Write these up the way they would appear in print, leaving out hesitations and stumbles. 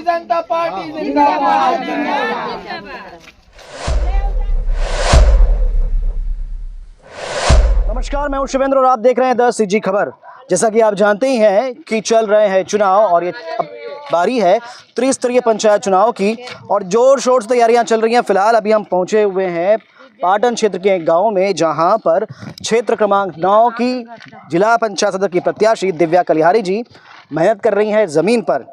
जनता party जिंदाबाद। नमस्कार, मैं हूं शिवेंद्र और आप देख रहे हैं 10 सीजी खबर। जैसा कि आप जानते ही हैं कि चल रहे हैं चुनाव और ये अब बारी है त्रिस्तरीय पंचायत चुनाव की और जोर शोर से तैयारियां चल रही हैं। फिलहाल अभी हम पहुंचे हुए हैं पाटन क्षेत्र के एक गांव में, जहां पर क्षेत्र क्रमांक 9 की जिला पंचायत सदस्य की प्रत्याशी दिव्या कलिहारी जी मेहनत कर रही हैं ज़मीन पर।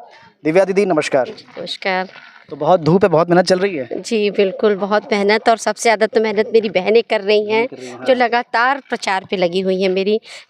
दिव्या दीदी नमस्कार। नमस्कार। तो बहुत धूप है, बहुत मेहनत चल रही है। जी बिल्कुल, बहुत मेहनत, और सबसे ज़्यादा तो मेहनत मेरी बहनें कर रही हैं जो लगातार प्रचार पे लगी हुई हैं।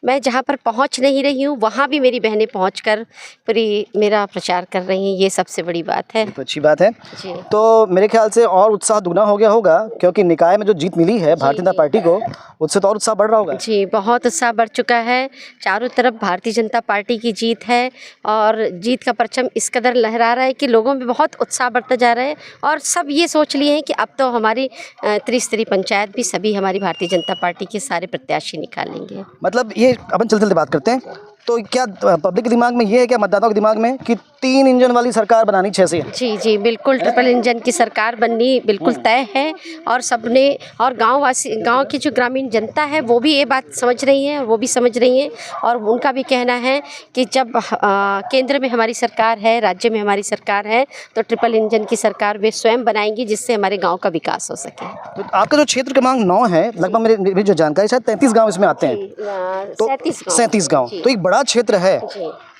मैं जहाँ पर पहुँच नहीं रही हूँ वहाँ भी मेरी बहनें पहुँचकर पूरी मेरा प्रचार कर रही हैं। ये सबसे बड़ी बात है। तो अच्छी बात है जी। तो मेरे ख्याल से और उत्साह दुगना हो गया होगा, क्योंकि निकाय में जो जीत मिली है भारतीय जनता पार्टी को, उससे तो और उत्साह बढ़ रहा होगा। जी, बहुत उत्साह बढ़ चुका है। चारों तरफ भारतीय जनता पार्टी की जीत है और जीत का परचम इस कदर लहरा रहा है कि लोगों में बहुत उत्साह बढ़ता जा रहा है और सब ये सोच लिए हैं कि अब तो हमारी त्रिस्तरीय पंचायत भी सभी हमारी भारतीय जनता पार्टी के सारे प्रत्याशी निकालेंगे। मतलब ये अपन चलते चलते बात करते हैं, तो क्या पब्लिक के दिमाग में ये है, क्या मतदाताओं के दिमाग में, कि 3 इंजन वाली सरकार बनानी 6 से? जी जी बिल्कुल, ट्रिपल इंजन की सरकार बननी बिल्कुल तय है और सबने, और गांव की जो ग्रामीण जनता है वो भी ये बात समझ रही है, वो भी समझ रही हैं और उनका भी कहना है कि जब केंद्र में हमारी सरकार है, राज्य में हमारी सरकार है, तो ट्रिपल इंजन की सरकार वे स्वयं बनाएंगी जिससे हमारे गाँव का विकास हो सके। तो आपका जो क्षेत्र क्रमांक 9 है, लगभग मेरी जो जानकारी शायद 33 गाँव इसमें आते हैं, तो 37 गाँव, तो एक बड़ा क्षेत्र है।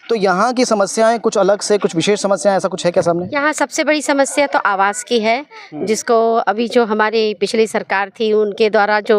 तो यहाँ की समस्याएं कुछ अलग से, कुछ विशेष समस्याएं, ऐसा कुछ है क्या सामने? यहाँ सबसे बड़ी समस्या तो आवास की है, जिसको अभी जो हमारे पिछली सरकार थी उनके द्वारा जो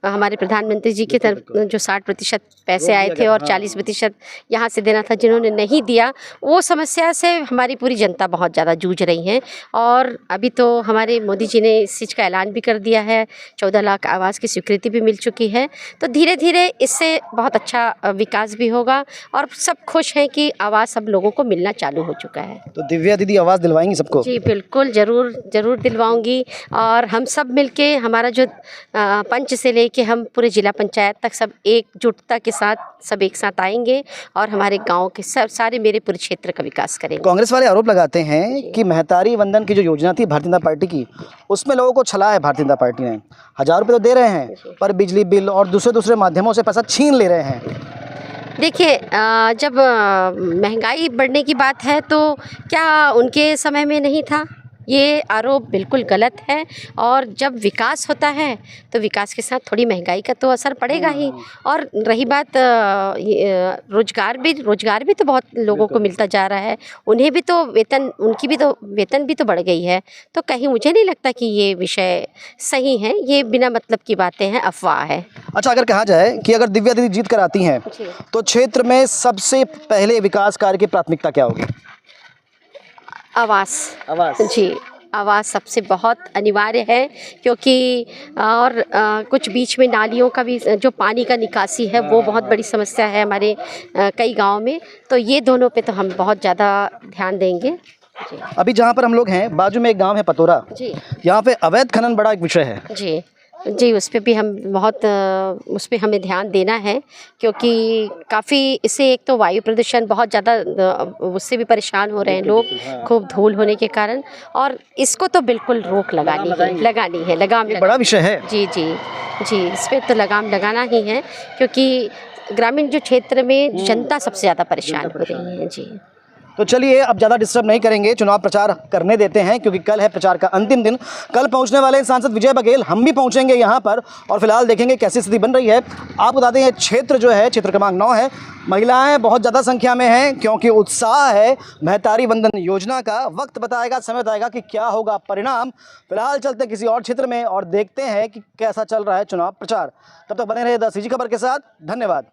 हमारे प्रधानमंत्री जी की तरफ जो 60% पैसे आए थे और 40% यहाँ से देना था, जिन्होंने नहीं दिया, वो समस्या से हमारी पूरी जनता बहुत ज़्यादा जूझ रही है। और अभी तो हमारे मोदी जी ने इस चीज़ का ऐलान भी कर दिया है, 14 लाख आवास की स्वीकृति भी मिल चुकी है। तो धीरे धीरे इससे बहुत अच्छा विकास भी होगा और सब खुश हैं कि आवास सब लोगों को मिलना चालू हो चुका है। तो दिव्या दीदी आवाज दिलवाएंगी सबको? जी बिल्कुल, ज़रूर दिलवाऊंगी। और हम सब मिलके, हमारा जो पंच से लेके हम पूरे जिला पंचायत तक सब एकजुटता के साथ सब एक साथ आएंगे और हमारे गांव के सारे मेरे पूरे क्षेत्र का विकास करेंगे। कांग्रेस वाले आरोप लगाते हैं कि महतारी वंदन की जो योजना थी भारतीय जनता पार्टी की, उसमें लोगों को छला है भारतीय जनता पार्टी ने। 1000 रुपये तो दे रहे हैं, पर बिजली बिल और दूसरे माध्यमों से पैसा छीन ले रहे हैं। देखिए, जब महंगाई बढ़ने की बात है तो क्या उनके समय में नहीं था? ये आरोप बिल्कुल गलत है। और जब विकास होता है तो विकास के साथ थोड़ी महंगाई का तो असर पड़ेगा ही। और रही बात रोजगार भी तो बहुत लोगों को मिलता जा रहा है, उन्हें भी तो वेतन भी तो बढ़ गई है। तो कहीं मुझे नहीं लगता कि ये विषय सही है, ये बिना मतलब की बातें हैं, अफवाह है। अच्छा, अगर कहा जाए कि अगर दिव्या दीदी जीत कर आती हैं तो क्षेत्र में सबसे पहले विकास कार्य की प्राथमिकता क्या होगी? आवास जी, आवास सबसे बहुत अनिवार्य है, क्योंकि और कुछ बीच में नालियों का भी जो पानी का निकासी है वो बहुत बड़ी समस्या है हमारे कई गांव में। तो ये दोनों पे तो हम बहुत ज़्यादा ध्यान देंगे जी। अभी जहाँ पर हम लोग हैं, बाजू में एक गांव है पतोरा जी, यहाँ पे अवैध खनन बड़ा एक विषय है। जी उस पे भी हम उस पे हमें ध्यान देना है, क्योंकि काफ़ी इससे एक तो वायु प्रदूषण बहुत ज़्यादा, उससे भी परेशान हो रहे हैं लोग, खूब धूल होने के कारण। और इसको तो बिल्कुल रोक लगानी है, लगाम बड़ा विषय है। जी, इस पे तो लगाम लगाना ही है, क्योंकि ग्रामीण जो क्षेत्र में जनता सबसे ज़्यादा परेशान हो रही है जी। तो चलिए, अब ज़्यादा डिस्टर्ब नहीं करेंगे, चुनाव प्रचार करने देते हैं, क्योंकि कल है प्रचार का अंतिम दिन। कल पहुंचने वाले सांसद विजय बघेल, हम भी पहुंचेंगे यहां पर और फिलहाल देखेंगे कैसी स्थिति बन रही है। आपको बता दें, क्षेत्र जो है, क्षेत्र क्रमांक 9 है, महिलाएं बहुत ज़्यादा संख्या में हैं, क्योंकि उत्साह है महतारी वंदन योजना का। वक्त बताएगा, समय बताएगा कि क्या होगा परिणाम। फिलहाल चलते किसी और क्षेत्र में और देखते हैं कि कैसा चल रहा है चुनाव प्रचार। तब तक बने रहे 10 सीजी खबर के साथ। धन्यवाद।